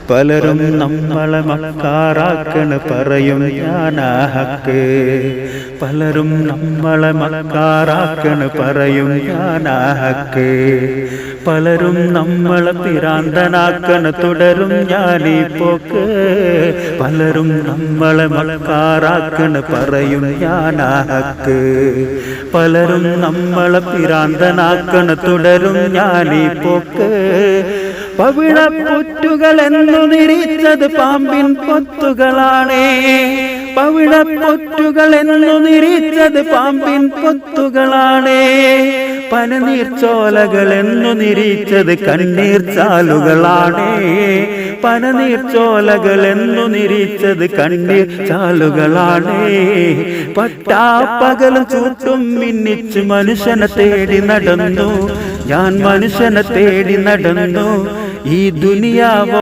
പലരും നമ്മളെ മക്കാറാക്കണ് പറയും ഞാനാ ഹക്ക്. പലരും നമ്മളെ മക്കാറാക്കണ് പറയും ഞാനാ ഹക്ക്. പലരും നമ്മളെ പിരാന്തനാക്കണ് തുടരും ഞാനീ പോക്ക്. പലരും നമ്മളെ മക്കാറാക്കണ് പറയും ഞാനാ ഹക്ക്. പലരും നമ്മളെ പിരാന്തനാക്കണ് തുടരും ഞാനീ പോക്ക്. പവിഴപ്പുറ്റുകൾ എന്നു നിരീച്ചത് പാമ്പിൻ പൊത്തുകളാണേ. പവിഴപ്പൊറ്റുകൾ എന്നു നിരീച്ചത് പാമ്പിൻ പൊത്തുകളാണേ. പനനീർച്ചോലകൾ എന്നു നിരീച്ചത് കണ്ണീർ ചാലുകളാണേ. പനനീർച്ചോലകൾ എന്നു നിരീച്ചത് കണ്ണീർ ചാലുകളാണേ. പട്ടാപ്പകലും ചൂട്ടും മിന്നിച്ച് മനുഷ്യനെ തേടി നടന്നു ഞാൻ. മനുഷ്യനെ തേടി നടന്നു ഈ ദുനിയാവ്